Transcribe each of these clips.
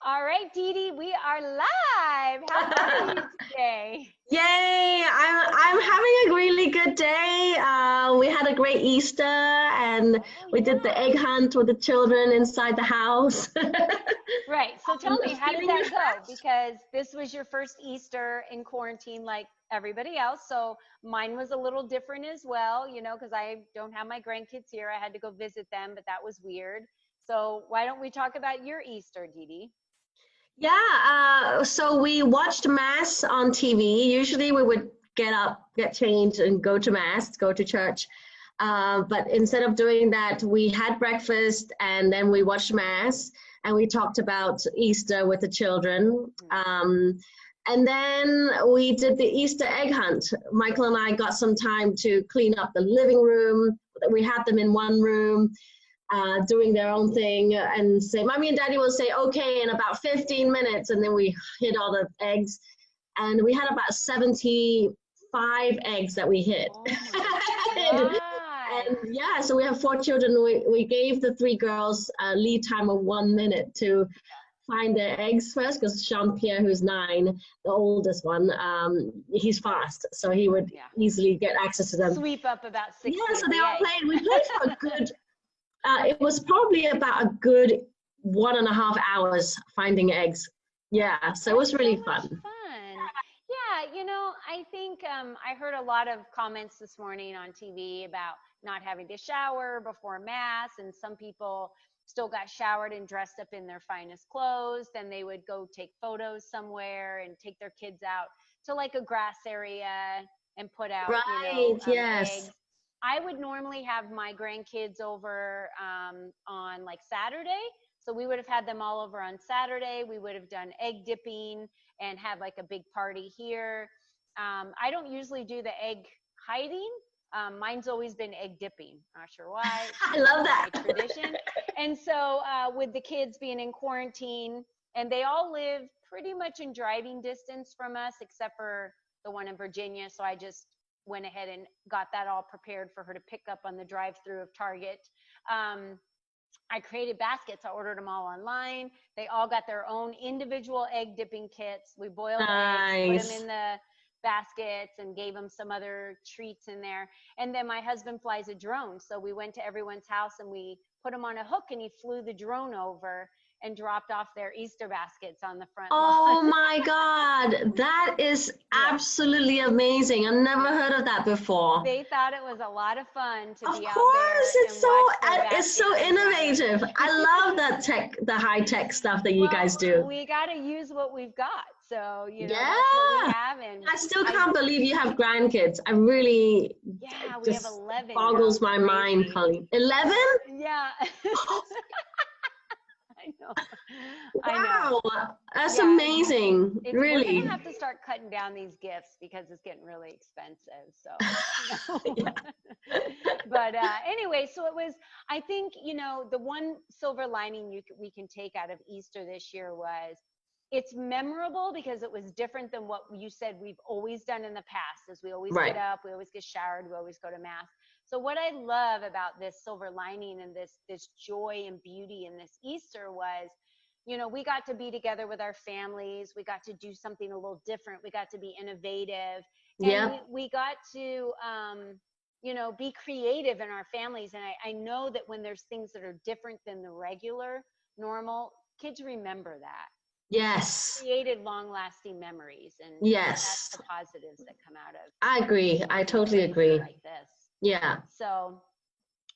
All right, Didi, we are live. How are you today? Yay! I'm having a really good day. We had a great Easter, and Oh, we did the yeah. egg hunt with the children inside the house. Right. So tell me, how did Feeling that go? refreshed. Because this was your first Easter in quarantine like everybody else. So mine was a little different as well, because I don't have my grandkids here. I had to go visit them, but that was weird. So why don't we talk about your Easter, Didi? Yeah, so we watched Mass on TV. Usually we would get up, get changed, and go to Mass, go to church. But instead of doing that, we had breakfast and then we watched Mass and we talked about Easter with the children. And then we did the Easter egg hunt. Michael and I got some time to clean up the living room. We had them in one room doing their own thing and say, Mommy and Daddy will say, okay, in about 15 minutes. And then we hit all the eggs. And we had about 75 eggs that we hit. Oh and, my and God. yeah, so we have 4 children. We gave the 3 girls a lead time of 1 minute to find their eggs first because Jean Pierre, who's 9, the oldest one, he's fast. So he would Yeah. easily get access to them. Sweep up about Yeah, 60 so of they the all eggs. played. We played for a good it was probably about a good 1.5 hours finding eggs. Yeah, so it That's was so really much fun. fun. Yeah, I think I heard a lot of comments this morning on TV about not having to shower before Mass, and some people still got showered and dressed up in their finest clothes. Then they would go take photos somewhere and take their kids out to like a grass area and put out, Right, yes. eggs. I would normally have my grandkids over on like Saturday. So we would have had them all over on Saturday. We would have done egg dipping and had like a big party here. I don't usually do the egg hiding. Mine's always been egg dipping. Not sure why. It's I just love been my that. tradition. And so with the kids being in quarantine, and they all live pretty much in driving distance from us, except for the one in Virginia. So I just went ahead and got that all prepared for her to pick up on the drive-through of Target. Um, I created baskets. I ordered them all online. They all got their own individual egg dipping kits. We boiled eggs, put them Nice. in the baskets, and gave them some other treats in there. And then my husband flies a drone. So we went to everyone's house and we put him on a hook and he flew the drone over and dropped off their Easter baskets on the front lawn. Oh my God, that is Yeah. absolutely amazing. I've never Yeah. heard of that before. They thought it was a lot of fun to Of be out course, there and watch their it's so baskets be gathered. innovative. I love that tech, the high tech stuff that you guys Well, do. we got to use what we've got. So, that's what we Yeah. have. And I still I, can't believe you have grandkids. I really yeah, we have just 11 now. boggles It's my mind, crazy. Colleen. 11? Yeah. I know. I know. Wow, that's Yeah. amazing. We're going to Really. have to start cutting down these gifts because it's getting really expensive. So, Yeah. but anyway, so it was, I think, the one silver lining we can take out of Easter this year was it's memorable because it was different than what you said we've always done in the past, is we always get Right. up, we always get showered, we always go to Mass. So what I love about this silver lining and this joy and beauty in this Easter was, we got to be together with our families. We got to do something a little different. We got to be innovative, and Yep. we got to, be creative in our families. And I know that when there's things that are different than the regular, normal, kids remember that. And it Yes. created long-lasting memories, and that's Yes. the positives that come out of I agree. I totally an Easter agree. like this. Yeah. So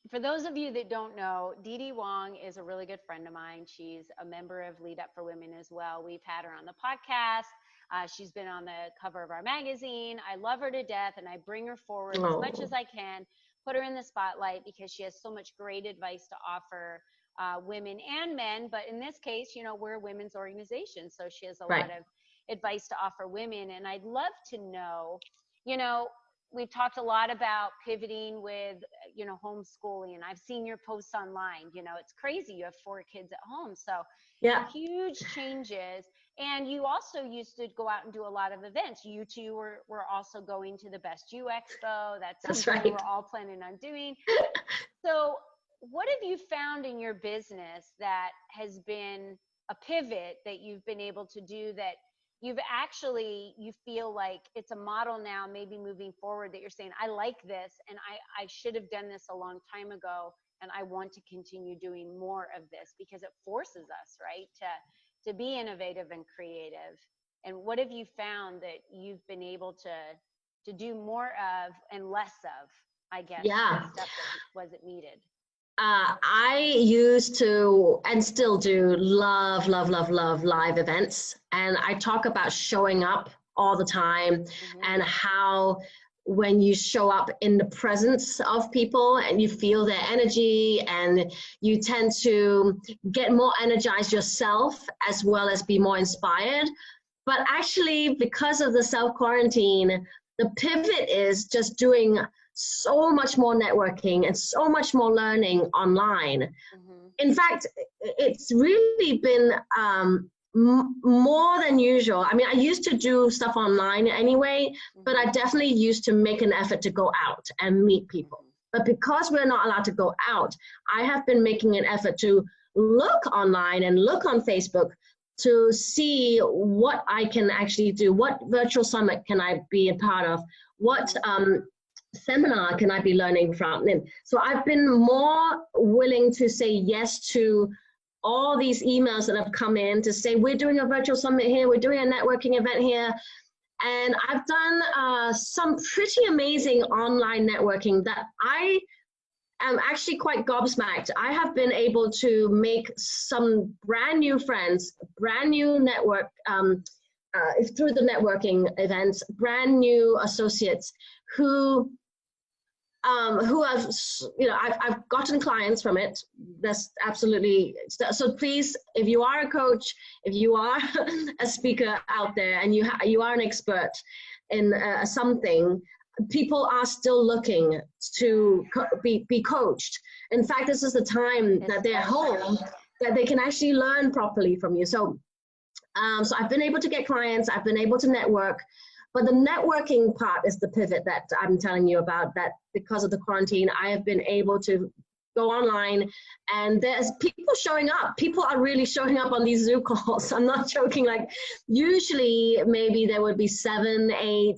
for those of you that don't know, Didi Wong is a really good friend of mine. She's a member of Lead Up for Women as well. We've had her on the podcast. She's been on the cover of our magazine. I love her to death, and I bring her forward as much Oh, as I can, put her in the spotlight because she has so much great advice to offer women and men. But in this case, we're a women's organization, so she has a right. lot of advice to offer women. And I'd love to know, you know, we've talked a lot about pivoting with homeschooling. I've seen your posts online. It's crazy, you have 4 kids at home, so Yeah. huge changes. And you also used to go out and do a lot of events. You two were also going to the Best You Expo. That's That's something we right. were all planning on doing. So what have you found in your business that has been a pivot that you've been able to do that you've actually, you feel like it's a model now, maybe moving forward, that you're saying, I like this and I should have done this a long time ago, and I want to continue doing more of this because it forces us, right, to be innovative and creative. And what have you found that you've been able to do more of and less of, I guess, the Yeah. stuff that wasn't needed? I used to and still do love, love, love, love live events. And I talk about showing up all the time and how when you show up in the presence of people and you feel their energy and you tend to get more energized yourself as well as be more inspired. But actually, because of the self-quarantine, the pivot is just doing so much more networking and so much more learning online. In fact, it's really been more than usual. I mean, I used to do stuff online anyway, but I definitely used to make an effort to go out and meet people. But because we're not allowed to go out, I have been making an effort to look online and look on Facebook to see what I can actually do. What virtual summit can I be a part of? What seminar can I be learning from? And so I've been more willing to say yes to all these emails that have come in to say, we're doing a virtual summit here, we're doing a networking event here. And I've done some pretty amazing online networking that I am actually quite gobsmacked. I have been able to make some brand new friends, brand new network, through the networking events, brand new associates who have, you know, I've gotten clients from it. That's absolutely, so please, if you are a coach, if you are a speaker out there and you are an expert in something, people are still looking to be coached. In fact, this is the time that they're home, that they can actually learn properly from you. So, so I've been able to get clients, I've been able to network, but the networking part is the pivot that I'm telling you about, that because of the quarantine, I have been able to go online and there's people showing up. People are really showing up on these Zoom calls. I'm not joking. Like usually maybe there would be 7, 8.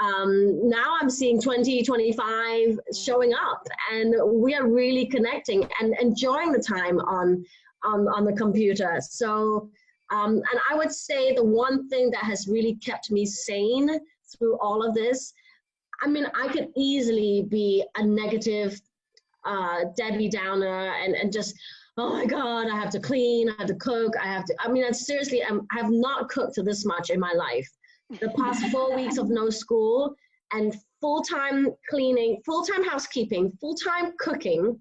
Now I'm seeing 20, 25 showing up, and we are really connecting and enjoying the time on the computer. So, and I would say the one thing that has really kept me sane through all of this, I mean, I could easily be a negative Debbie Downer and just, oh my God, I have to clean, I have to cook, I mean, seriously, I have not cooked this much in my life. The past 4 weeks of no school and full-time cleaning, full-time housekeeping, full-time cooking,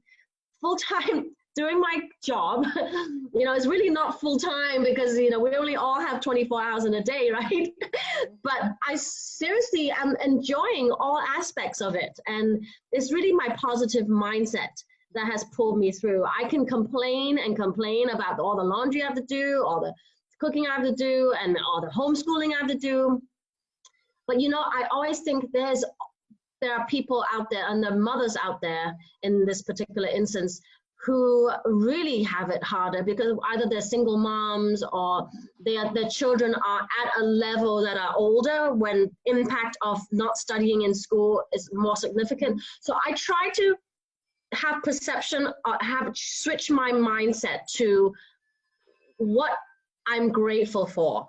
full-time doing my job, you know, it's really not full-time because, you know, we only all have 24 hours in a day, right? But I seriously am enjoying all aspects of it. And it's really my positive mindset that has pulled me through. I can complain and complain about all the laundry I have to do, all the cooking I have to do, and all the homeschooling I have to do. But, you know, I always think there are people out there and there are mothers out there in this particular instance who really have it harder because either they're single moms or their children are at a level that are older when impact of not studying in school is more significant. So I try to have perception, switch my mindset to what I'm grateful for.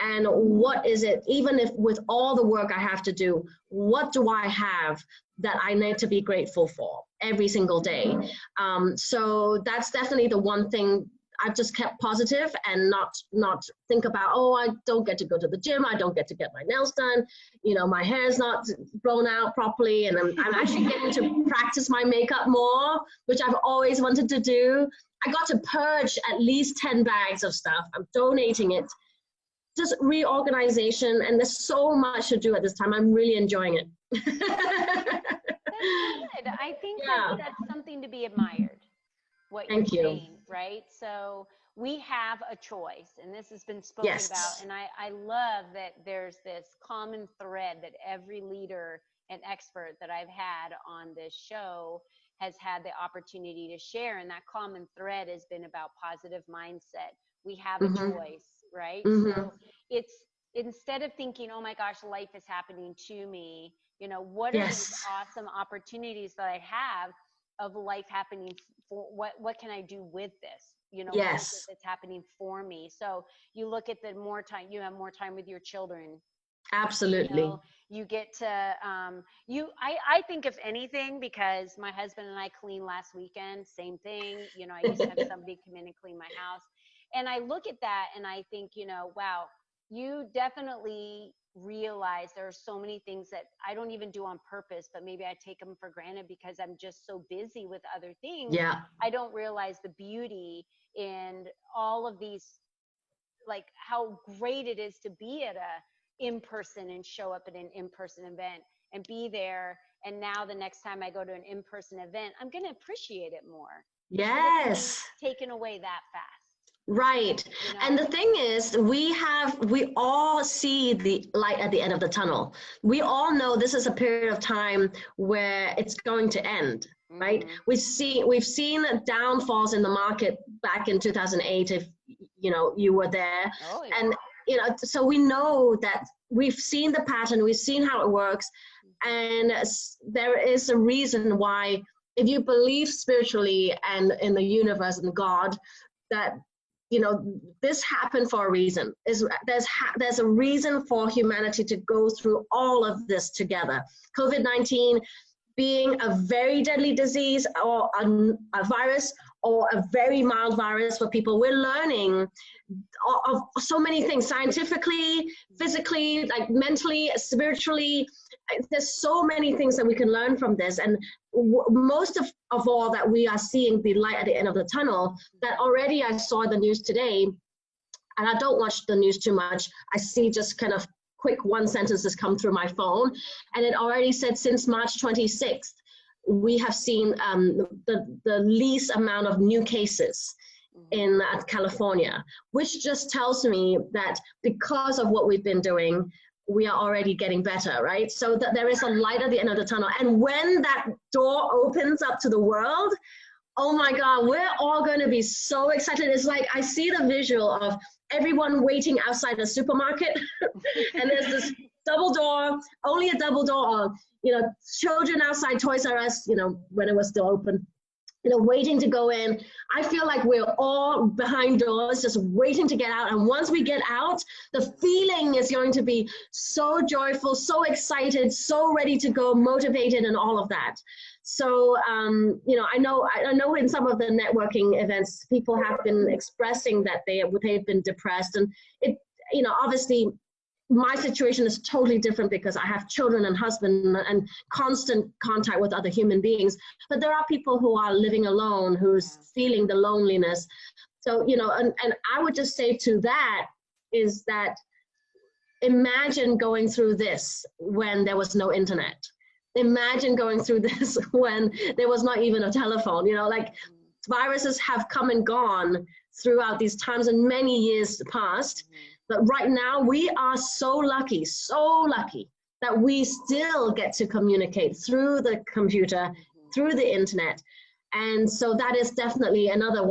And what is it, even if with all the work I have to do, what do I have that I need to be grateful for every single day? So that's definitely the one thing I've just kept positive and not think about, oh, I don't get to go to the gym, I don't get to get my nails done, you know, my hair's not blown out properly, and I'm actually getting to practice my makeup more, which I've always wanted to do. I got to purge at least 10 bags of stuff. I'm donating it. Just reorganization, and there's so much to do at this time. I'm really enjoying it. That's good. I think that's something to be admired, what you're saying, right? So we have a choice, and this has been spoken about, and I love that there's this common thread that every leader and expert that I've had on this show has had the opportunity to share, and that common thread has been about positive mindset, We have a Mm-hmm. choice, right? Mm-hmm. So it's, instead of thinking, oh my gosh, life is happening to me, you know, what are these Yes. awesome opportunities that I have of life happening for, what can I do with this? You know, what is it Yes. that's happening for me? So you look at the more time, you have more time with your children, you Absolutely. know, you get to I think if anything, because my husband and I cleaned last weekend, same thing, you know, I used to have somebody come in and clean my house, and I look at that and I think, you know, wow, you definitely realize there are so many things that I don't even do on purpose, but maybe I take them for granted because I'm just so busy with other things. Yeah. I don't realize the beauty in all of these, like how great it is to be at a in person and show up at an in person event and be there. And now the next time I go to an in person event, I'm going to appreciate it more. It shouldn't be Yes. taken away that fast, Right. you And know? the thing is, we all see the light at the end of the tunnel. We all know this is a period of time where it's going to end, right? Mm-hmm. We've seen downfalls in the market back in 2008, if you know you were there. Oh yeah. And you know, so we know that we've seen the pattern, we've seen how it works, Mm-hmm. and there is a reason why, if you believe spiritually and in the universe and God, that you know this happened for a reason. There's a reason for humanity to go through all of this together. COVID-19 being a very deadly disease, or a virus, or a very mild virus for people, we're learning of so many things, scientifically, physically, like mentally, spiritually. There's so many things that we can learn from this. And most of all, that we are seeing the light at the end of the tunnel. That already, I saw the news today, and I don't watch the news too much. I see just kind of quick one sentences come through my phone, and it already said since March 26th, we have seen the least amount of new cases Mm-hmm. in California, which just tells me that because of what we've been doing, we are already getting better, right? So that there is a light at the end of the tunnel. And when that door opens up to the world, oh my God, we're all going to be so excited. It's like I see the visual of everyone waiting outside the supermarket, and there's this double door, only a double door, or, you know, children outside Toys R Us, you know, when it was still open, you know, waiting to go in. I feel like we're all behind doors, just waiting to get out. And once we get out, the feeling is going to be so joyful, so excited, so ready to go, motivated, and all of that. So, you know, I know in some of the networking events, people have been expressing that they've been depressed, and it, you know, obviously my situation is totally different because I have children and husband and constant contact with other human beings. But there are people who are living alone, who's feeling the loneliness. So, you know, and I would just say to that is that imagine going through this when there was no internet. Imagine going through this when there was not even a telephone, you know, like viruses have come and gone throughout these times and many years past. But right now we are so lucky that we still get to communicate through the computer, through the internet. And so that is definitely another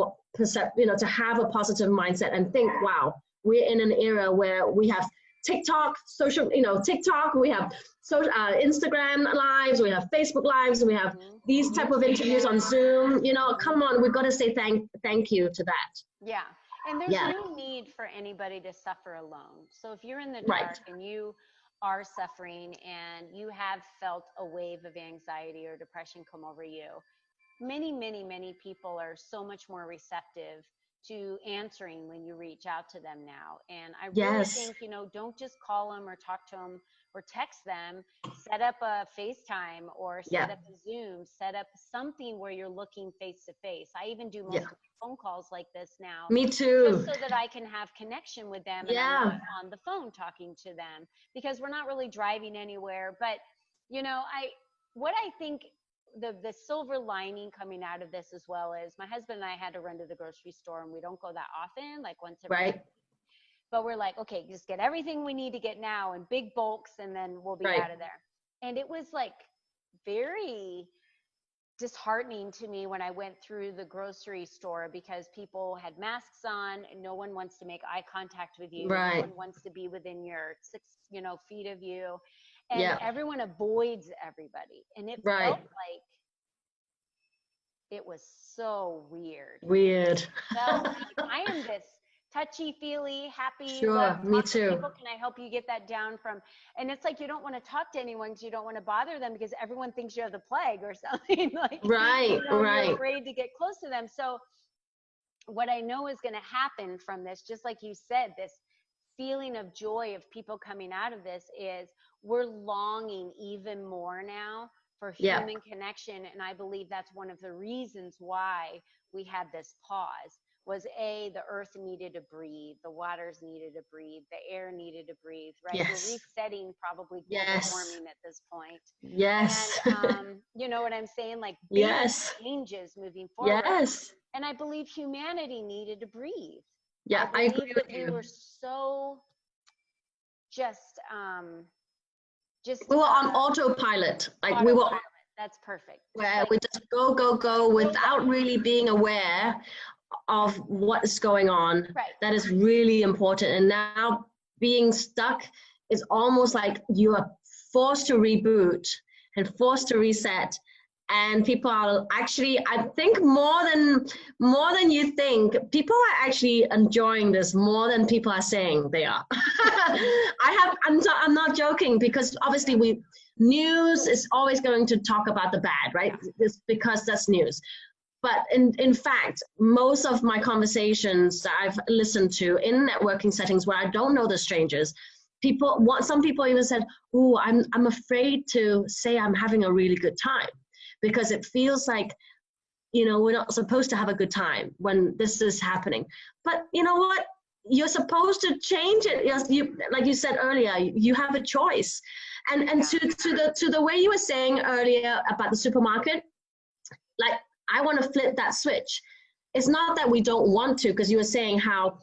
you know, to have a positive mindset and think, wow, we're in an era where we have TikTok, social, you know, TikTok, we have Instagram lives, we have Facebook lives, we have these type of interviews on Zoom. You know, come on, we've got to say thank you to that. Yeah. And there's Yeah. no need for anybody to suffer alone. So if you're in the Right. dark and you are suffering and you have felt a wave of anxiety or depression come over you, many people are so much more receptive to answering when you reach out to them now. And I really Yes. think, you know, don't just call them or talk to them or text them. Set up a FaceTime or set up a Zoom, set up something where you're looking face to face. I even do most of my phone calls like this now. Me too. Just so that I can have connection with them and I'm not on the phone talking to them, because we're not really driving anywhere. But, you know, what I think the silver lining coming out of this as well is my husband and I had to run to the grocery store, and we don't go that often, like once every Right. but we're like, okay, just get everything we need to get now in big bulks and then we'll be out of there. And it was like very disheartening to me when I went through the grocery store, because people had masks on and no one wants to make eye contact with you. No Right. one wants to be within your 6 feet of you. And Yeah. everyone avoids everybody. And it felt Right. like it was so weird. Weird. Felt like I am this touchy feely, happy, love, Sure. Me talk to too. people. Can I help you get that down from? And it's like you don't want to talk to anyone because you don't want to bother them because everyone thinks you have the plague or something. Like, Right. you're Right. afraid to get close to them. So what I know is going to happen from this, just like you said, this feeling of joy of people coming out of this, is we're longing even more now for Yeah. human connection. And I believe that's one of the reasons why we had this pause, was the earth needed to breathe, the waters needed to breathe, the air needed to breathe, right? We're Yes. resetting probably global Yes. warming at this point. Yes. And you know what I'm saying? Like big Yes. changes moving forward. Yes. And I believe humanity needed to breathe. Yeah, I I agree believe with that we you. were so just We were on autopilot. Like we were, autopilot. That's perfect. Just where like we just go, go, go go, without really being aware of what is going on. right. That is really important. And now being stuck is almost like you are forced to reboot and forced to reset. And people are actually, I think more than you think, people are actually enjoying this more than people are saying they are. I'm not joking, because obviously news is always going to talk about the bad, right? It's because that's news. But in fact, most of my conversations that I've listened to in networking settings where I don't know the strangers, some people even said, "Oh, I'm afraid to say I'm having a really good time, because it feels like, we're not supposed to have a good time when this is happening." But you know what? You're supposed to change it. Yes, like you said earlier, you have a choice. And to the way you were saying earlier about the supermarket, like, I want to flip that switch. It's not that we don't want to, because you were saying how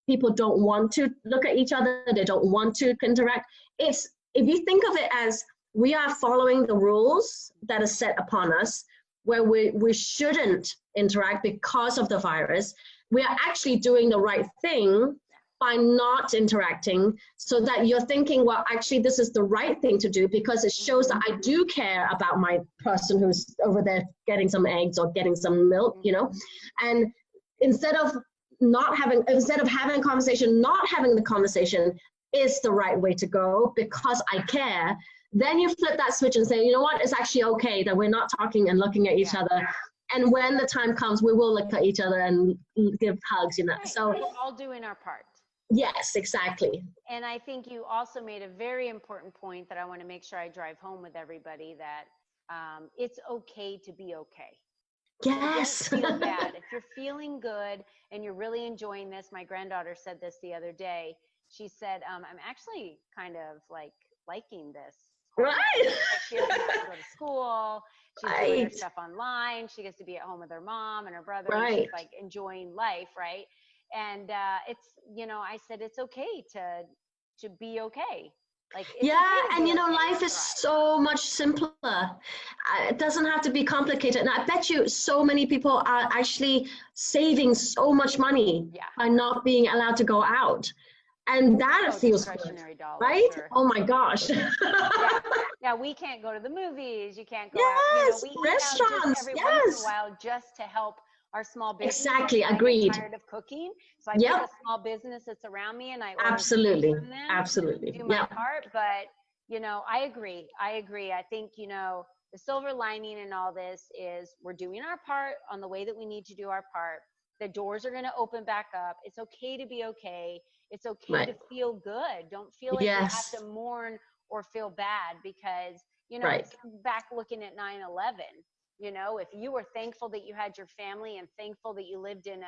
people don't want to look at each other, they don't want to interact. It's, if you think of it as we are following the rules that are set upon us, where we shouldn't interact because of the virus, we are actually doing the right thing by not interacting, so that you're thinking, well, actually, this is the right thing to do, because it shows that I do care about my person who's over there getting some eggs or getting some milk, and instead of having a conversation, not having the conversation is the right way to go because I care. Then you flip that switch and say, you know what, it's actually okay that we're not talking and looking at each other. And when the time comes, we will look at each other and give hugs, Right. So we're all doing our part. Yes, exactly. And I think you also made a very important point that I want to make sure I drive home with everybody, that it's okay to be okay. Yes. Don't feel bad. If you're feeling good and you're really enjoying this, my granddaughter said this the other day. She said, I'm actually kind of like liking this. Right. She doesn't have to go to school. She's doing her Right. stuff online. She gets to be at home with her mom and her brother. Right. And she's like enjoying life, right? And it's, I said it's okay to be okay. Like, it's yeah, okay to and be okay life is so much simpler. It doesn't have to be complicated. And I bet you so many people are actually saving so much money by not being allowed to go out. And that feels good, right? Sure. Oh my gosh. Yeah, we can't go to the movies. You can't go out. We eat restaurants. out just every once in a while just to help our small business. Exactly, agreed. I'm tired of cooking, so I pick a small business that's around me and I order absolutely from them, absolutely do my part. But I agree. I think the silver lining in all this is we're doing our part on the way that we need to do our part. The doors are going to open back up. It's okay to be okay. It's okay to feel good. Don't feel like you have to mourn or feel bad because, it's back looking at 9/11. If you were thankful that you had your family and thankful that you lived in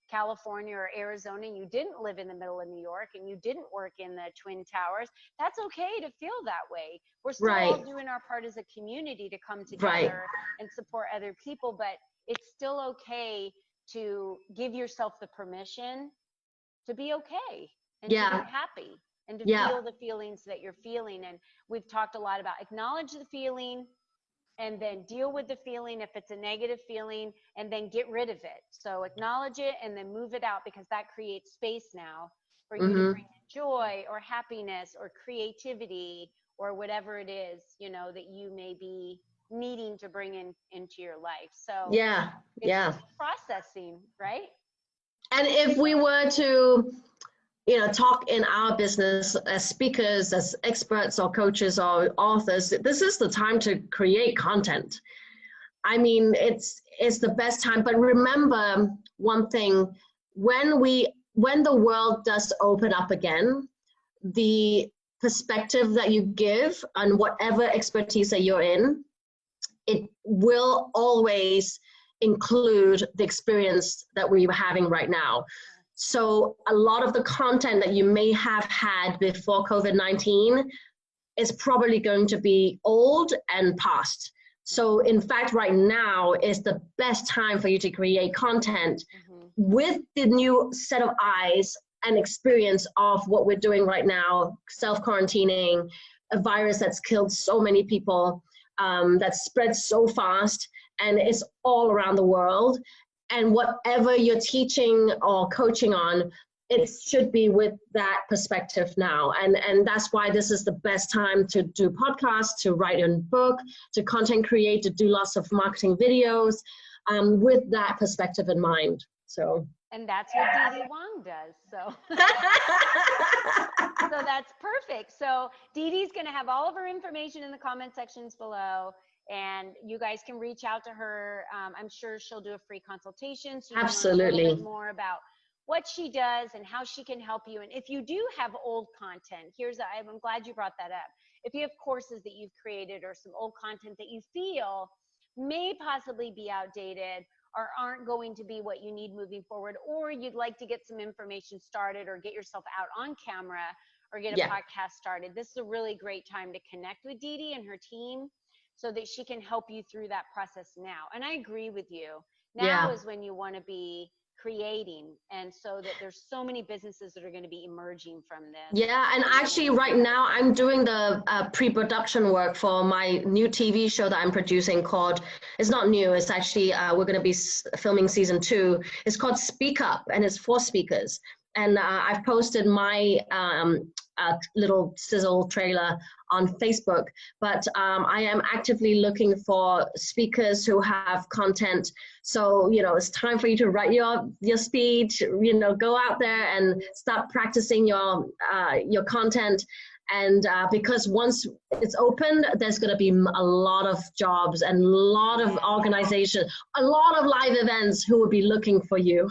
California or Arizona and you didn't live in the middle of New York and you didn't work in the Twin Towers, that's okay to feel that way. We're still all doing our part as a community to come together and support other people, but it's still okay to give yourself the permission to be okay and to be happy and to feel the feelings that you're feeling. And we've talked a lot about acknowledge the feeling, and then deal with the feeling if it's a negative feeling, and then get rid of it. So acknowledge it and then move it out, because that creates space now for you to Mm-hmm. bring in joy or happiness or creativity or whatever it is, you know, that you may be needing to bring in into your life. So Yeah, it's yeah. just processing, right? And if we were to, you know, talk in our business as speakers, as experts or coaches or authors, this is the time to create content. I mean, it's the best time. But remember one thing: when the world does open up again, the perspective that you give on whatever expertise that you're in, it will always include the experience that we're having right now. So a lot of the content that you may have had before COVID-19 is probably going to be old and past. So in fact, right now is the best time for you to create content with the new set of eyes and experience of what we're doing right now, self-quarantining, a virus that's killed so many people, that spreads so fast, and it's all around the world. And whatever you're teaching or coaching on, it should be with that perspective now. And that's why this is the best time to do podcasts, to write a book, to content create, to do lots of marketing videos, with that perspective in mind. So. And that's what Didi Wong does. So, so that's perfect. So Didi's going to have all of her information in the comment sections below, and you guys can reach out to her. I'm sure she'll do a free consultation, so you can learn a little bit more about what she does and how she can help you. And if you do have old content, I'm glad you brought that up. If you have courses that you've created or some old content that you feel may possibly be outdated or aren't going to be what you need moving forward, or you'd like to get some information started or get yourself out on camera or get a podcast started, this is a really great time to connect with Didi and her team so that she can help you through that process now. And I agree with you. Now is when you want to be creating, and so that there's so many businesses that are going to be emerging from this. Yeah, and actually right now I'm doing the pre-production work for my new TV show that I'm producing called, it's not new, it's actually, we're going to be filming season 2. It's called Speak Up, and it's for speakers. And I've posted my little sizzle trailer on Facebook, but I am actively looking for speakers who have content. So, you know, it's time for you to write your speech, you know, go out there and start practicing your content. And because once it's open, there's going to be a lot of jobs and a lot of organizations, a lot of live events who will be looking for you,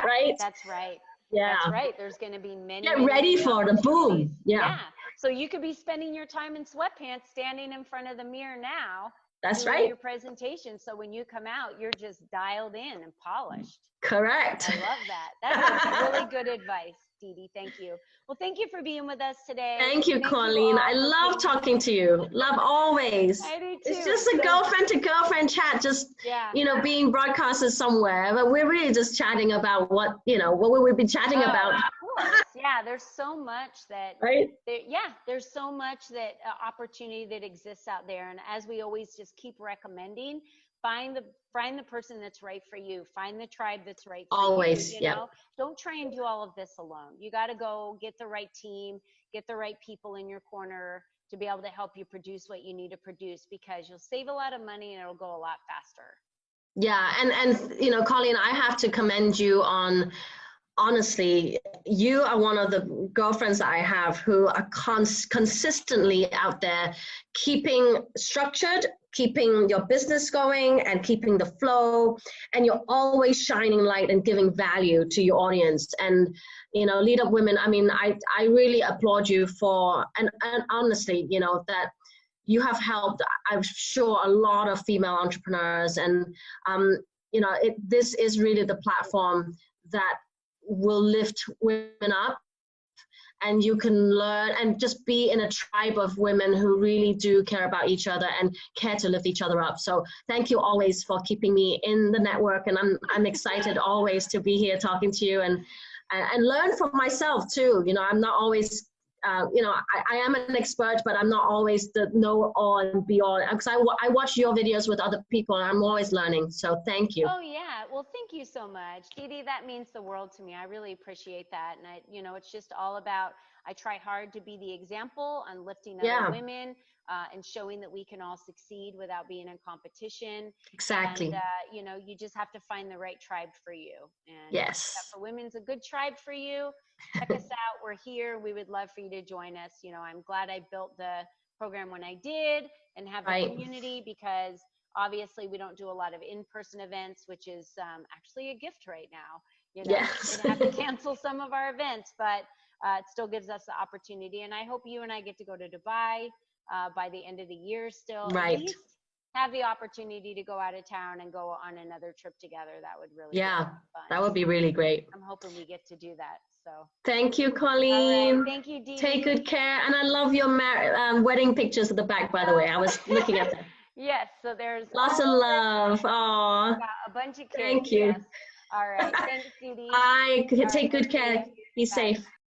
right? That's right. Yeah. That's right. There's going to be many. Get ready for the boom. Yeah. So you could be spending your time in sweatpants standing in front of the mirror now. That's doing right. Your presentation. So when you come out, you're just dialed in and polished. Correct. I love that. That's really good advice, Didi. Thank you. Well, thank you for being with us today. Thank you, Colleen. I love talking to you. Love always. I do too. It's just a girlfriend to girlfriend chat, just, you know, being broadcasted somewhere. But we're really just chatting about what we've been chatting about. Of course. Yeah, there's so much that, there's so much that opportunity that exists out there. And as we always just keep recommending, find the person that's right for you. Find the tribe that's right for always, you. You know? Don't try and do all of this alone. You got to go get the right team, get the right people in your corner to be able to help you produce what you need to produce, because you'll save a lot of money and it'll go a lot faster. Yeah, and you know, Colleen, I have to commend you on, honestly, you are one of the girlfriends that I have who are consistently out there keeping structured, keeping your business going and keeping the flow, and you're always shining light and giving value to your audience. And, you know, Lead Up Women, I mean, I really applaud you for, and honestly, you know, that you have helped, I'm sure, a lot of female entrepreneurs. And, you know, this is really the platform that will lift women up, and you can learn and just be in a tribe of women who really do care about each other and care to lift each other up. So thank you always for keeping me in the network, and I'm excited always to be here talking to you and learn from myself too. You know, I'm not always I am an expert, but I'm not always the know all and be all, because I watch your videos with other people and I'm always learning. So thank you. Oh yeah, well thank you so much, Didi. That means the world to me. I really appreciate that, and it's just all about. I try hard to be the example on lifting other Yeah, women and showing that we can all succeed without being in competition. And exactly. you just have to find the right tribe for you. And Yes. for Women's a good tribe for you. Check us out. We're here. We would love for you to join us. I'm glad I built the program when I did and have the Right. community, because obviously we don't do a lot of in-person events, which is actually a gift right now. Yes. We have to cancel some of our events, but it still gives us the opportunity. And I hope you and I get to go to Dubai by the end of the year still, at Right. least have the opportunity to go out of town and go on another trip together. That would really be Yeah, fun. that would be really great. I'm hoping we get to do that. So, Thank you, all right. Colleen. Thank you, Take Didi. good care. And I love your wedding pictures at the back, by the way. I was looking at them. Yes, so there's Lots all of of it. love. Aw, A bunch of kids. thank you. Yes. All right. Thanks, Didi. Bye. All right. Take good See care. ya. Be Bye. safe.